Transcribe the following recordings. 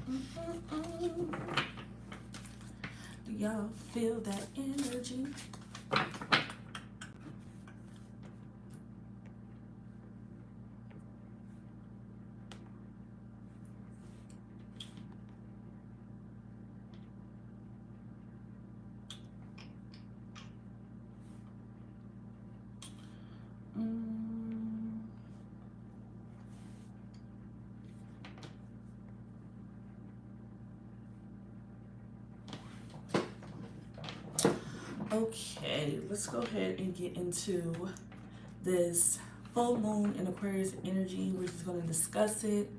Do y'all feel that energy? Mm. Okay, let's go ahead and get into this full moon in Aquarius energy. We're just going to discuss it,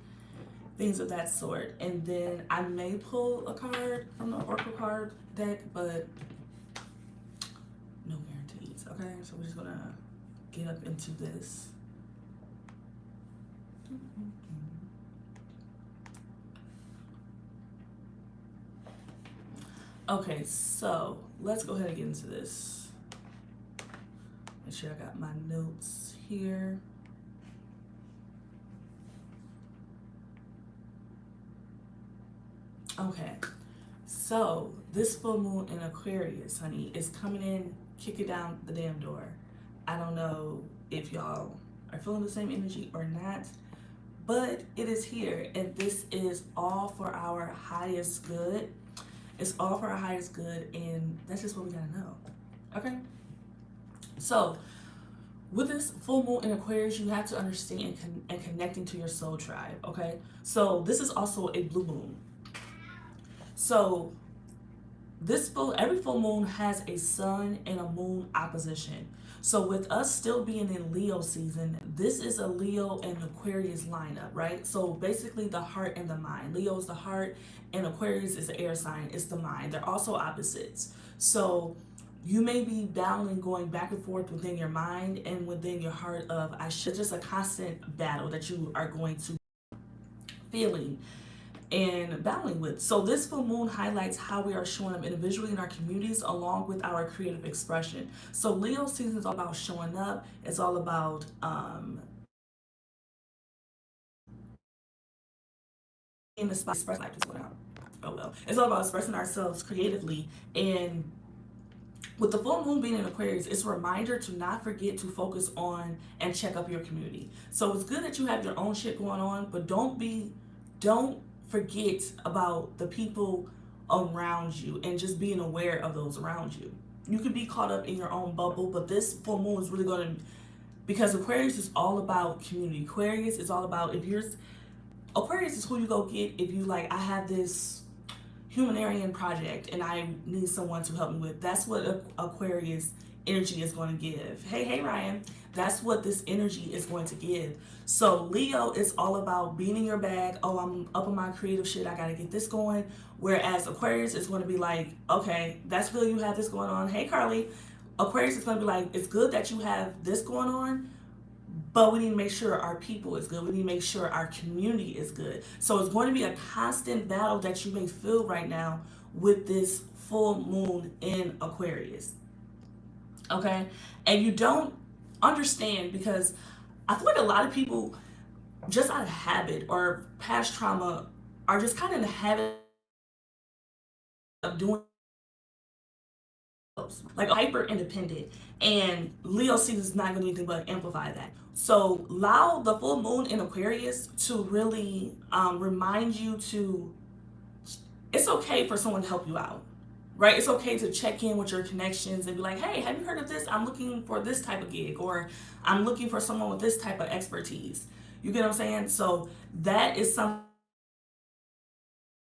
things of that sort. And then I may pull a card from the Oracle card deck, but no guarantees. Okay, so we're just going to get up into this. Okay, so let's go ahead and get into this. Make sure I got my notes here. Okay, so this full moon in Aquarius, honey, is coming in, kicking down the damn door. I don't know if y'all are feeling the same energy or not, but it is here, and this is all for our highest good. It's all for our highest good, and that's just what we gotta know. Okay? So, with this full moon in Aquarius, you have to understand and connecting to your soul tribe. Okay? So, this is also a blue moon. So, every full moon has a sun and a moon opposition. So with us still being in Leo season, this is a Leo and Aquarius lineup, right? So basically the heart and the mind. Leo is the heart and Aquarius is the air sign, it's the mind. They're also opposites. So you may be battling, going back and forth within your mind and within your heart of I should, just a constant battle that you are going to feeling and battling with. So this full moon highlights how we are showing up individually in our communities along with our creative expression. So Leo season is all about showing up. It's all about in the spot express like this one out. Oh well. It's all about expressing ourselves creatively, and with the full moon being in Aquarius, it's a reminder to not forget to focus on and check up your community. So it's good that you have your own shit going on, but don't forget about the people around you and just being aware of those around you. You could be caught up in your own bubble, but this full moon is really going to, because Aquarius is all about community. Aquarius is all about, Aquarius is who you go get if you like, I have this humanitarian project and I need someone to help me with. That's what Aquarius energy is going to give. Hey Ryan, that's what this energy is going to give. So Leo is all about being in your bag. Oh, I'm up on my creative shit, I gotta get this going. Whereas Aquarius is going to be like, okay, that's good, you have this going on. Hey Carly, Aquarius is going to be like, it's good that you have this going on, but we need to make sure our people is good. We need to make sure our community is good. So it's going to be a constant battle that you may feel right now with this full moon in Aquarius. Okay? And you don't understand, because I feel like a lot of people, just out of habit or past trauma, are just kind of in the habit of doing like hyper independent, and Leo season is not going to do anything but amplify that. So allow the full moon in Aquarius to really remind you to, it's okay for someone to help you out, right? It's okay to check in with your connections and be like, hey, have you heard of this? I'm looking for this type of gig, or I'm looking for someone with this type of expertise. You get what I'm saying? So that is something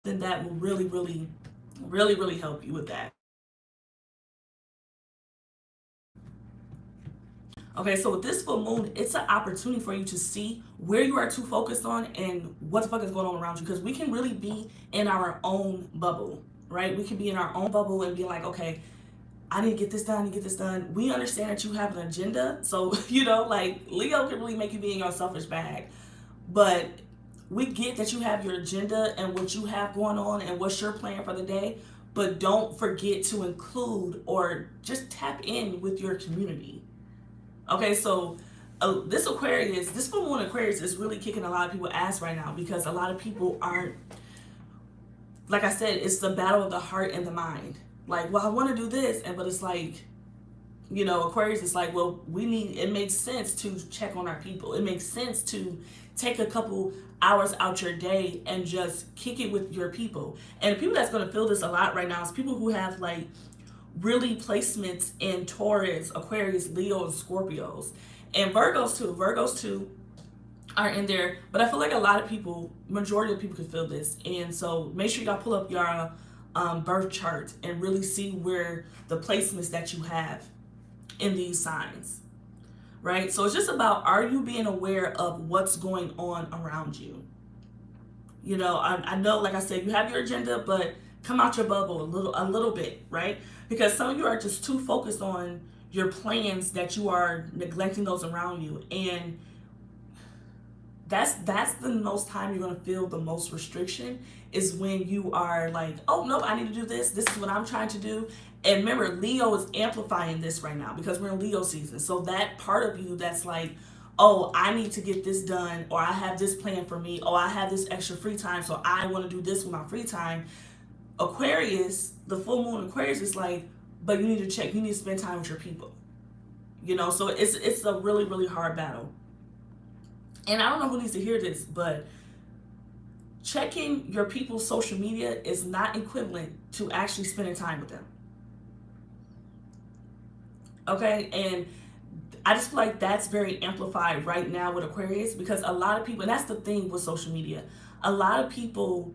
that will really help you with that. Okay, so with this full moon, it's an opportunity for you to see where you are too focused on and what the fuck is going on around you. Because we can really be in our own bubble, right? We can be in our own bubble and be like, okay, I need to get this done, I need to get this done. We understand that you have an agenda. So, like Leo can really make you be in your selfish bag. But we get that you have your agenda and what you have going on and what's your plan for the day. But don't forget to include or just tap in with your community. Okay, so this full moon Aquarius is really kicking a lot of people's ass right now, because a lot of people aren't like I said, it's the battle of the heart and the mind. Like, well, I want to do this, but it's like, Aquarius is like, well, it makes sense to check on our people. It makes sense to take a couple hours out your day and just kick it with your people. And the people that's going to feel this a lot right now is people who have like really placements in Taurus, Aquarius, Leo, and Scorpios. And Virgos too are in there. But I feel like a lot of people, majority of people can feel this. And so make sure y'all pull up your birth chart and really see where the placements that you have in these signs, right? So it's just about, are you being aware of what's going on around you? I know, like I said, you have your agenda, but come out your bubble a little bit, right? Because some of you are just too focused on your plans that you are neglecting those around you. And that's the most time you're going to feel the most restriction, is when you are like, oh no, I need to do this is what I'm trying to do. And remember, Leo is amplifying this right now because we're in Leo season. So that part of you that's like, oh, I need to get this done, or I have this plan for me, or I have this extra free time, so I want to do this with my free time. Aquarius, the full moon Aquarius is like, but you need to spend time with your people. So it's a really, really hard battle. And I don't know who needs to hear this, but checking your people's social media is not equivalent to actually spending time with them. Okay? And I just feel like that's very amplified right now with Aquarius, because a lot of people, and that's the thing with social media, a lot of people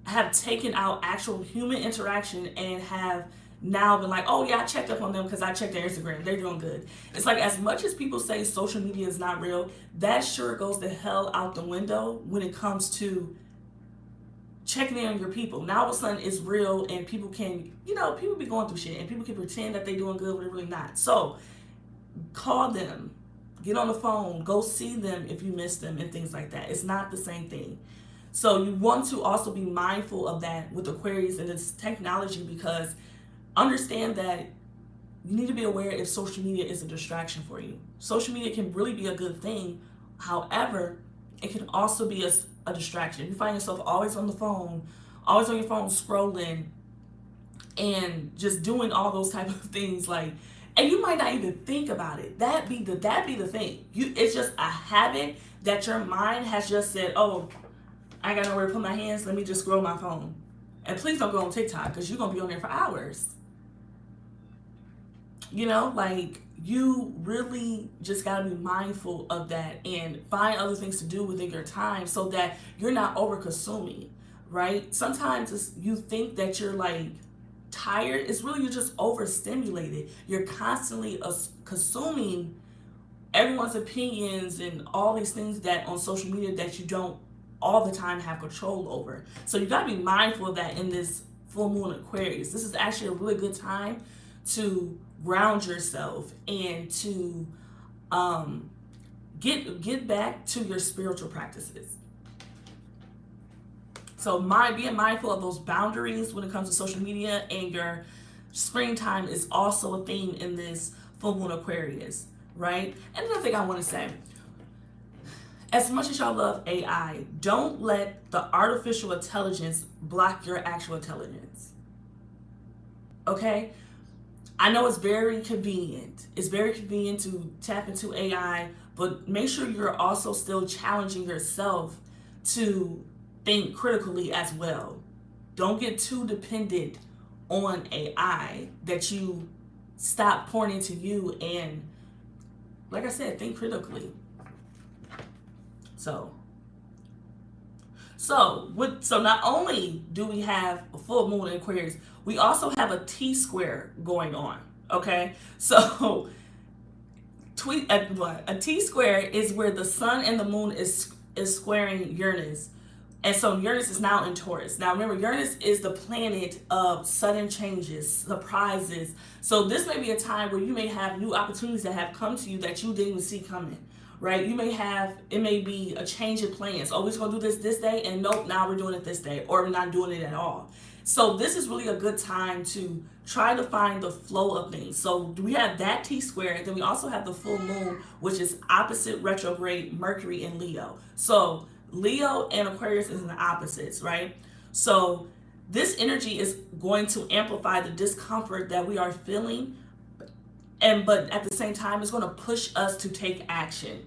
have taken out actual human interaction and have now been like, oh yeah, I checked up on them because I checked their Instagram, they're doing good. It's like, as much as people say social media is not real, that sure goes the hell out the window when it comes to checking in on your people. Now all of a sudden it's real, and people can, people be going through shit, and people can pretend that they're doing good when they're really not. So call them, get on the phone, go see them if you miss them, and things like that. It's not the same thing. So you want to also be mindful of that with Aquarius and its technology, because understand that you need to be aware if social media is a distraction for you. Social media can really be a good thing. However, it can also be a distraction. You find yourself always on the phone, always on your phone scrolling, and just doing all those type of things, like, and you might not even think about it. That be the thing. It's just a habit that your mind has just said, oh, I got nowhere to put my hands, let me just scroll my phone. And please don't go on TikTok, because you're gonna be on there for hours. Like, you really just gotta be mindful of that and find other things to do within your time so that you're not over consuming, right? Sometimes you think that you're like tired, it's really you're just overstimulated. You're constantly consuming everyone's opinions and all these things that on social media that you don't all the time have control over. So you gotta be mindful of that in this full moon Aquarius. This is actually a really good time to ground yourself and to get back to your spiritual practices. So being mindful of those boundaries when it comes to social media and your screen time is also a theme in this full moon Aquarius, right? And another thing I want to say, as much as y'all love AI, don't let the artificial intelligence block your actual intelligence. Okay? I know it's very convenient. It's very convenient to tap into AI, but make sure you're also still challenging yourself to think critically as well. Don't get too dependent on AI that you stop pouring into you, and like I said, think critically. So not only do we have a full moon in Aquarius, we also have a T-square going on, okay? So a T-square is where the sun and the moon is squaring Uranus. And so Uranus is now in Taurus. Now remember, Uranus is the planet of sudden changes, surprises. So this may be a time where you may have new opportunities that have come to you that you didn't even see coming, right? It may be a change in plans. Oh, we're just gonna do this day, and nope, now we're doing it this day, or we're not doing it at all. So this is really a good time to try to find the flow of things. So we have that T-square, and then we also have the full moon, which is opposite retrograde Mercury in Leo. So Leo and Aquarius is in the opposites, right? So this energy is going to amplify the discomfort that we are feeling, but at the same time it's going to push us to take action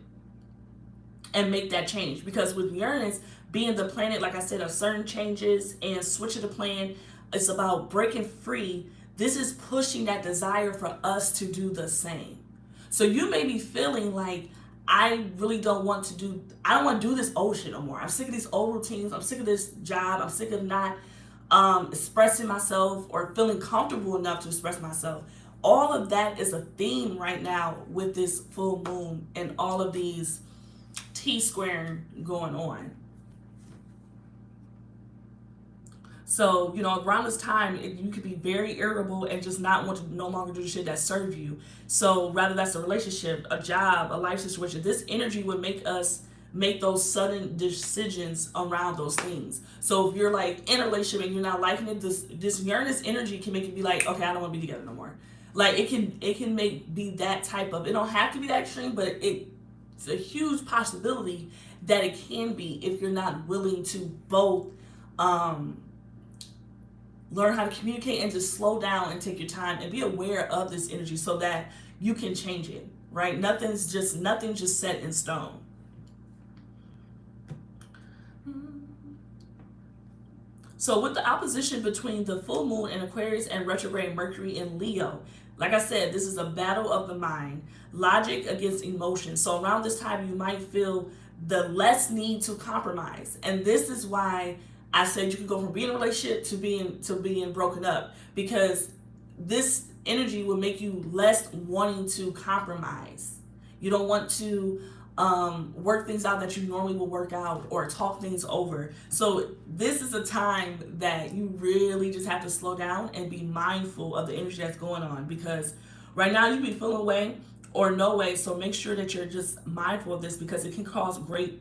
and make that change. Because with Uranus being the planet, like I said, of certain changes and switching the plan, it's about breaking free. This is pushing that desire for us to do the same. So you may be feeling like, I really don't want to do, I don't want to do this old shit no more. I'm sick of these old routines. I'm sick of this job. I'm sick of not expressing myself or feeling comfortable enough to express myself. All of that is a theme right now with this full moon and all of these T-squaring going on. So, around this time, you could be very irritable and just not want to no longer do the shit that serve you. So, rather that's a relationship, a job, a life situation, this energy would make us make those sudden decisions around those things. So, if you're like in a relationship and you're not liking it, this Uranus energy can make you be like, okay, I don't want to be together no more. Like it can make be that type of. It don't have to be that extreme, but it's a huge possibility that it can be if you're not willing to both. Learn how to communicate and just slow down and take your time and be aware of this energy so that you can change it, right? Nothing's just set in stone. So with the opposition between the full moon in Aquarius and retrograde Mercury in Leo, like I said, this is a battle of the mind, logic against emotion. So around this time, you might feel the less need to compromise. And this is why I said you can go from being in a relationship to being broken up, because this energy will make you less wanting to compromise. You don't want to work things out that you normally will work out or talk things over. So this is a time that you really just have to slow down and be mindful of the energy that's going on, because right now you be feeling away or no way. So make sure that you're just mindful of this, because it can cause great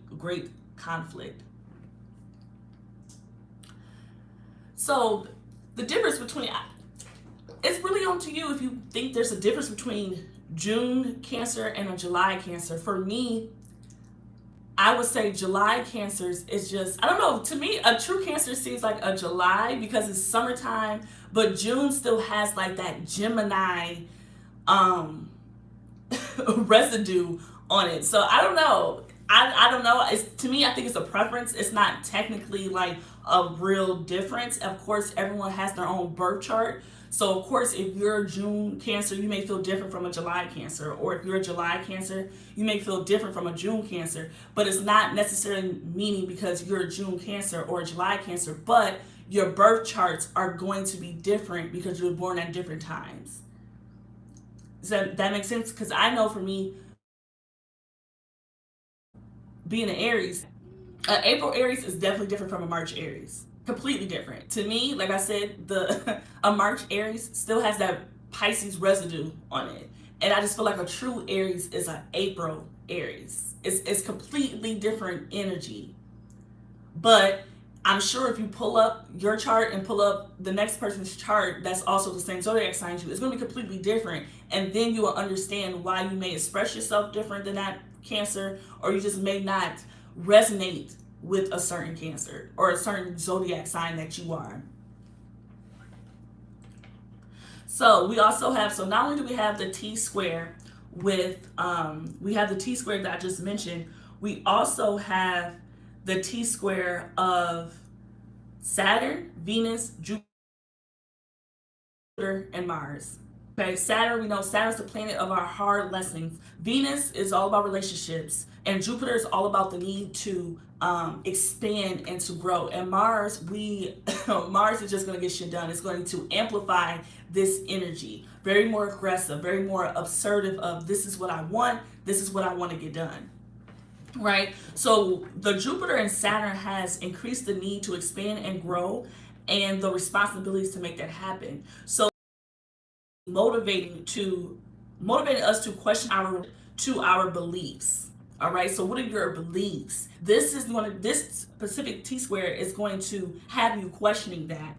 conflict. So the difference between, it's really on to you if you think there's a difference between June Cancer and a July Cancer. For me, I would say July Cancers is just, I don't know, to me, a true Cancer seems like a July because it's summertime, but June still has like that Gemini residue on it. So I don't know. I don't know. To me, I think it's a preference. It's not technically like a real difference. Of course, everyone has their own birth chart. So, of course, if you're a June Cancer, you may feel different from a July Cancer. Or if you're a July Cancer, you may feel different from a June Cancer. But it's not necessarily meaning because you're a June Cancer or a July Cancer, but your birth charts are going to be different because you were born at different times. Does that make sense? Because I know for me, being an Aries, April Aries is definitely different from a March Aries. Completely different. To me, like I said, a March Aries still has that Pisces residue on it. And I just feel like a true Aries is an April Aries. It's completely different energy. But I'm sure if you pull up your chart and pull up the next person's chart that's also the same zodiac sign as you, it's going to be completely different. And then you will understand why you may express yourself different than that Cancer, or you just may not resonate with a certain Cancer or a certain zodiac sign that you are. So we also have, so not only do we have the T-square with, we have the T-square that I just mentioned, we also have the T-square of Saturn, Venus, Jupiter, and Mars. Okay, Saturn, we know Saturn's the planet of our hard lessons. Venus is all about relationships, and Jupiter is all about the need to expand and to grow. And Mars, Mars is just going to get shit done. It's going to amplify this energy, very more aggressive, very more assertive. Of this is what I want. This is what I want to get done. Right. So the Jupiter and Saturn has increased the need to expand and grow, and the responsibilities to make that happen. So motivating us to question our beliefs. All right, so what are your beliefs? This specific T-square is going to have you questioning that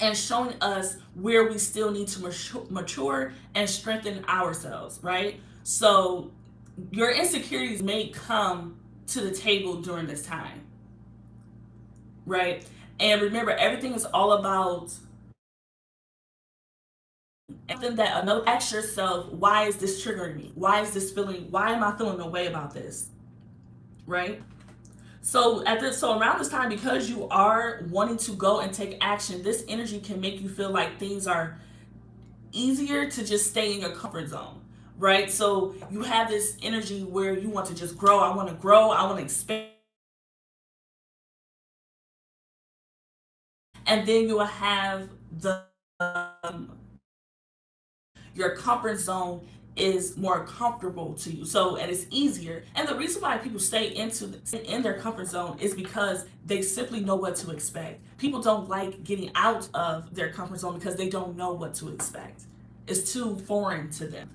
and showing us where we still need to mature and strengthen ourselves, right? So your insecurities may come to the table during this time, right? And remember, everything is all about something that another. Ask yourself, why is this triggering me? Why is this feeling? Why am I feeling a way about this? Right? So around this time, because you are wanting to go and take action, this energy can make you feel like things are easier to just stay in your comfort zone, right? So you have this energy where you want to just grow. I want to grow. I want to expand. And then you will have the your comfort zone is more comfortable to you. So, and it's easier. And the reason why people stay in their comfort zone is because they simply know what to expect. People don't like getting out of their comfort zone because they don't know what to expect. It's too foreign to them.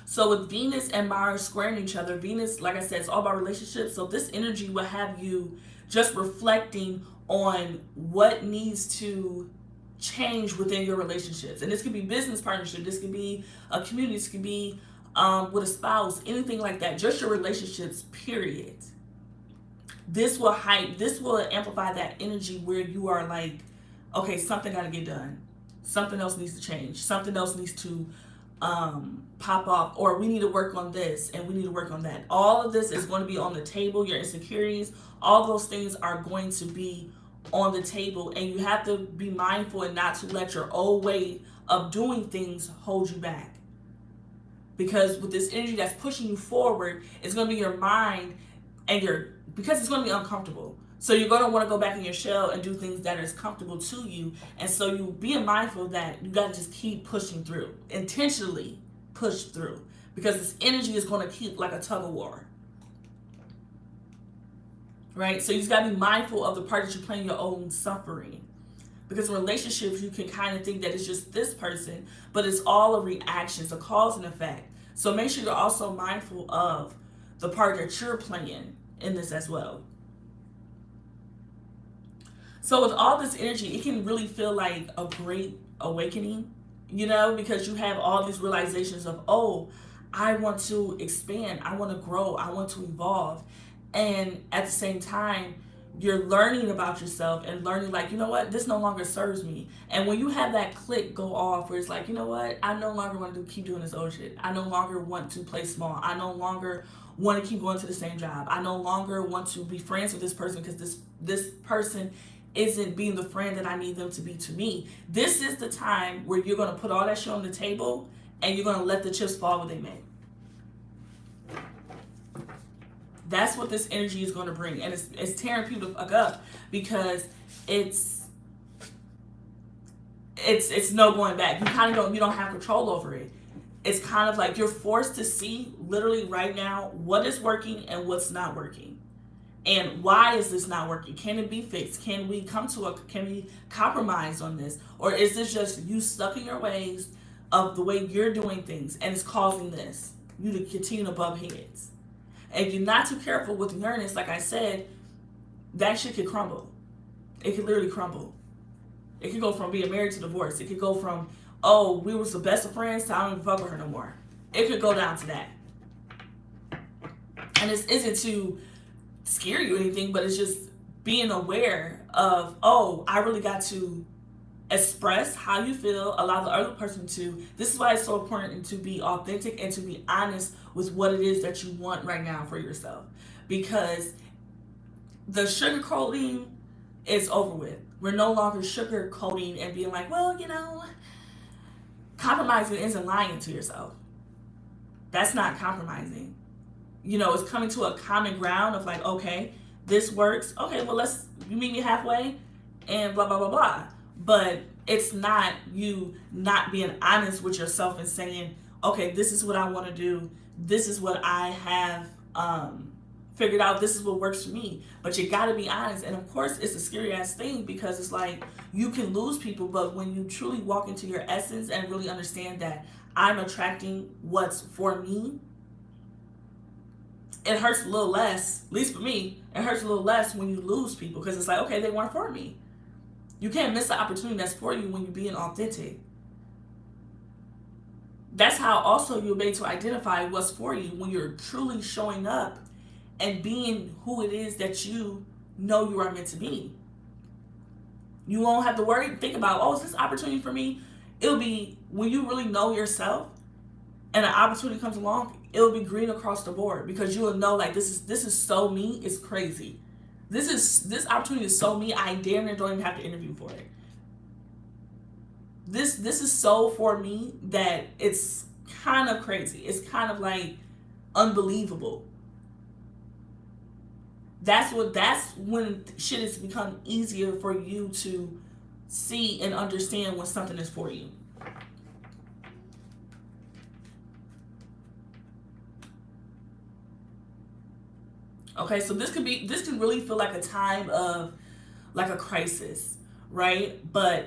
So with Venus and Mars squaring each other, Venus, like I said, it's all about relationships. So this energy will have you just reflecting on what needs to change within your relationships. And this could be business partnership, this could be a community, this could be with a spouse, anything like that. Just your relationships, period. This will amplify that energy where you are like, okay, something got to get done. Something else needs to change. Something else needs to pop off, or we need to work on this and we need to work on that. All of this is going to be on the table. Your insecurities, all those things are going to be on the table, and you have to be mindful and not to let your old way of doing things hold you back. Because with this energy that's pushing you forward, it's going to be your mind and because it's going to be uncomfortable. So you're going to want to go back in your shell and do things that are comfortable to you. And so you being mindful that you got to just keep pushing through, intentionally push through, because this energy is going to keep like a tug of war. Right? So you just got to be mindful of the part that you play in your own suffering. Because in relationships, you can kind of think that it's just this person, but it's all a reaction, it's a cause and effect. So make sure you're also mindful of the part that you're playing in this as well. So with all this energy, it can really feel like a great awakening, because you have all these realizations of, oh, I want to expand, I want to grow, I want to evolve. And at the same time, you're learning about yourself and learning like, you know what, this no longer serves me. And when you have that click go off where it's like, you know what, I no longer want to keep doing this old shit. I no longer want to play small. I no longer want to keep going to the same job. I no longer want to be friends with this person because this person isn't being the friend that I need them to be to me. This is the time where you're going to put all that shit on the table and you're going to let the chips fall where they may. That's what this energy is going to bring. And it's tearing people the fuck up because it's no going back. You don't have control over it. It's kind of like you're forced to see literally right now what is working and what's not working. And why is this not working? Can it be fixed? Can we compromise on this? Or is this just you stuck in your ways of the way you're doing things and it's causing you to continue to bump heads? And if you're not too careful with Uranus, like I said, that shit could crumble. It could literally crumble. It could go from being married to divorce. It could go from, oh, we were the best of friends to I don't even fuck with her no more. It could go down to that. And this isn't to scare you or anything, but it's just being aware of, oh, I really got to express how you feel, allow the other person to. This is why it's so important to be authentic and to be honest with what it is that you want right now for yourself. Because the sugarcoating is over with. We're no longer sugarcoating and being like, well, compromising isn't lying to yourself. That's not compromising. It's coming to a common ground of like, okay, this works. Okay, well, you meet me halfway and blah, blah, blah, blah. But it's not you not being honest with yourself and saying, okay, this is what I want to do. This is what I have figured out. This is what works for me. But you got to be honest. And of course, it's a scary ass thing because it's like you can lose people. But when you truly walk into your essence and really understand that I'm attracting what's for me, it hurts a little less, at least for me, it hurts a little less when you lose people because it's like, okay, they weren't for me. You can't miss the opportunity that's for you when you're being authentic. That's how also you'll be able to identify what's for you when you're truly showing up and being who it is that you know you are meant to be. You won't have to think about, oh, is this opportunity for me? It'll be when you really know yourself and an opportunity comes along, it'll be green across the board because you will know like this is so me, it's crazy. This opportunity is so me, I damn near don't even have to interview for it. This is so for me that it's kind of crazy. It's kind of like unbelievable. That's when shit has become easier for you to see and understand when something is for you. Okay, so this can really feel like a time of like a crisis, right? But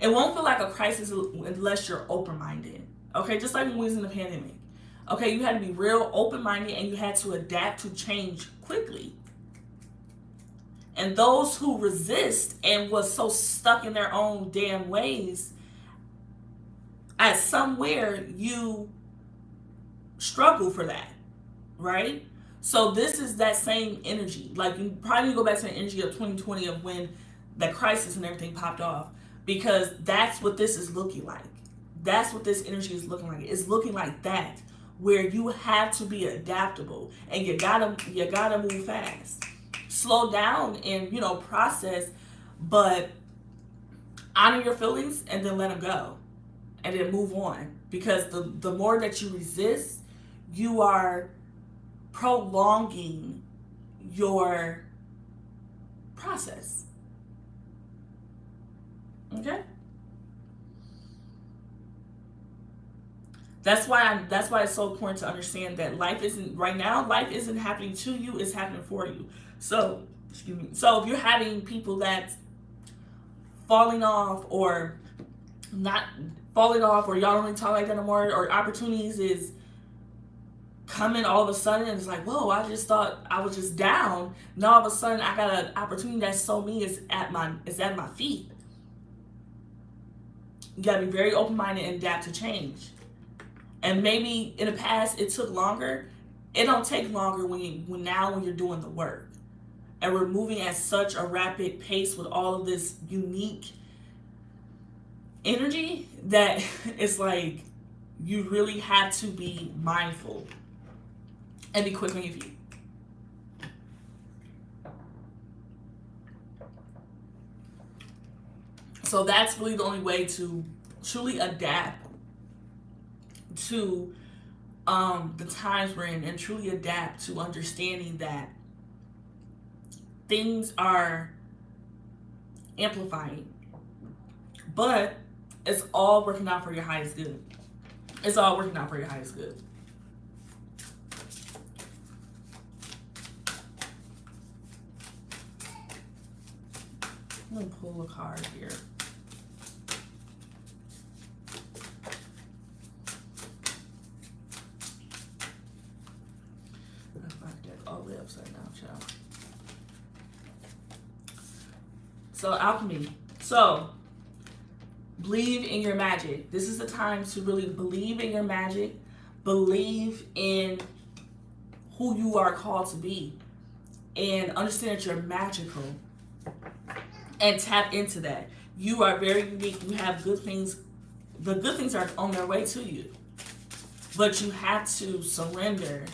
it won't feel like a crisis unless you're open-minded. Okay, just like when we was in the pandemic. Okay, you had to be real open-minded and you had to adapt to change quickly. And those who resist and was so stuck in their own damn ways, at somewhere you struggle for that, right? So this is that same energy. Like you probably go back to the energy of 2020 of when that crisis and everything popped off, because that's what this is looking like. That's what this energy is looking like. It's looking like that, where you have to be adaptable and you gotta move fast. Slow down and process, but honor your feelings and then let them go and then move on, because the more that you resist, you are prolonging your process. Okay? That's why it's so important to understand that life isn't happening to you, it's happening for you. So, excuse me. So if you're having people that's falling off or not falling off, or y'all don't really talk like that no more, or opportunities is coming all of a sudden and it's like, whoa, I just thought I was just down. Now all of a sudden I got an opportunity that's so me, is at my feet. You gotta be very open-minded and adapt to change. And maybe in the past it took longer. It don't take longer when you're doing the work. And we're moving at such a rapid pace with all of this unique energy that it's like you really have to be mindful and be quick on your feet. So that's really the only way to truly adapt to the times we're in, and truly adapt to understanding that things are amplifying, but it's all working out for your highest good. It's all working out for your highest good. I'm gonna pull a card here. All the way upside down, child. So alchemy. So believe in your magic. This is the time to really believe in your magic. Believe in who you are called to be, and understand that you're magical. And tap into that. You are very unique. You have good things. The good things are on their way to you, but you have to surrender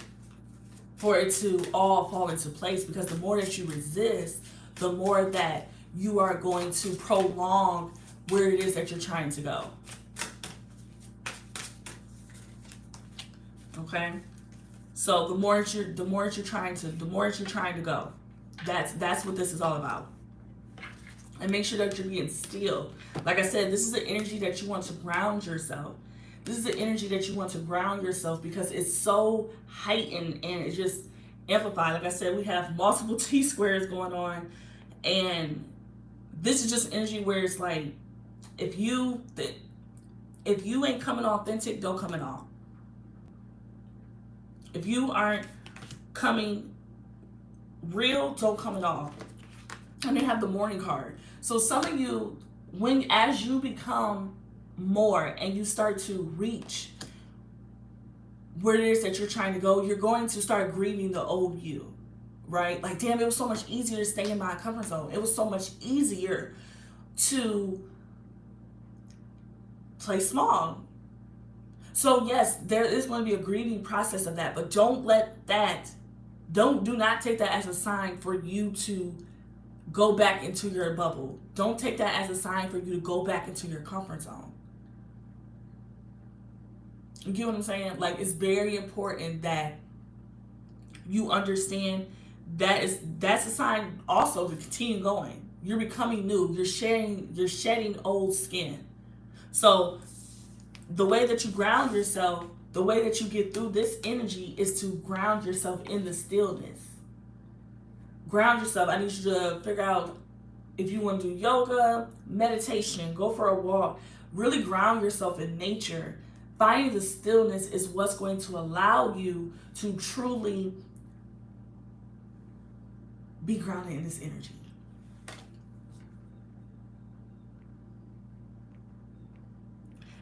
for it to all fall into place, because the more that you resist, the more that you are going to prolong where it is that you're trying to go. Okay? So the more that you're trying to go. That's what this is all about. And make sure that you're being still. Like I said, this is the energy that you want to ground yourself. This is the energy that you want to ground yourself, because it's so heightened and it's just amplified. Like I said, we have multiple T squares going on, and this is just energy where it's like, if you ain't coming authentic, don't come at all. If you aren't coming real, don't come at all. And they have the morning card. So some of you, as you become more and you start to reach where it is that you're trying to go, you're going to start grieving the old you, right? Like, damn, it was so much easier to stay in my comfort zone. It was so much easier to play small. So yes, there is going to be a grieving process of that, but don't let that, do not take that as a sign for you to go back into your bubble. Don't take that as a sign for you to go back into your comfort zone. You get what I'm saying? Like, it's very important that you understand that's a sign also to continue going. You're becoming new. You're shedding old skin. So the way that you ground yourself, the way that you get through this energy is to ground yourself in the stillness. Ground yourself. I need you to figure out if you want to do yoga, meditation, go for a walk. Really ground yourself in nature. Finding the stillness is what's going to allow you to truly be grounded in this energy.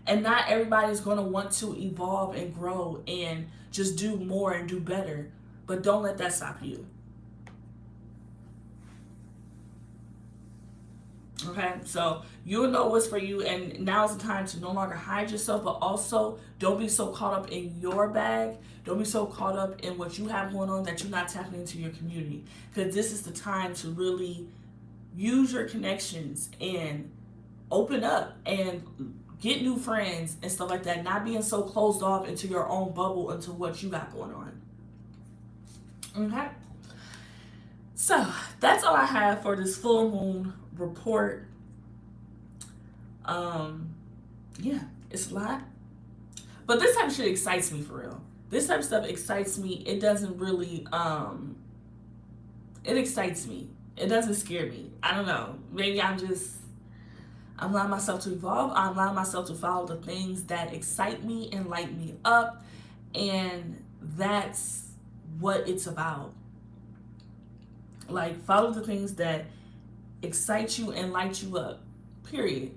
And not everybody is going to want to evolve and grow and just do more and do better. But don't let that stop you. Okay, so you'll know what's for you, and now's the time to no longer hide yourself, but also don't be so caught up in your bag. Don't be so caught up in what you have going on that you're not tapping into your community. Because this is the time to really use your connections and open up and get new friends and stuff like that. Not being so closed off into your own bubble into what you got going on. Okay, so that's all I have for this full moon report. Yeah, it's a lot, but this type of shit excites me for real. This type of stuff excites me. It doesn't really it excites me. It doesn't scare me. I don't know, maybe I'm allowing myself to evolve. I'm allowing myself to follow the things that excite me and light me up, and that's what it's about. Like, follow the things that excite you and light you up, period.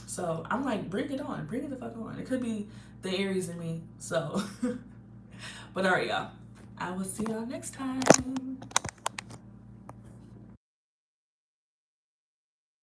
So I'm like, bring it on, bring it the fuck on. It could be the Aries in me. So but all right, y'all, I will see y'all next time.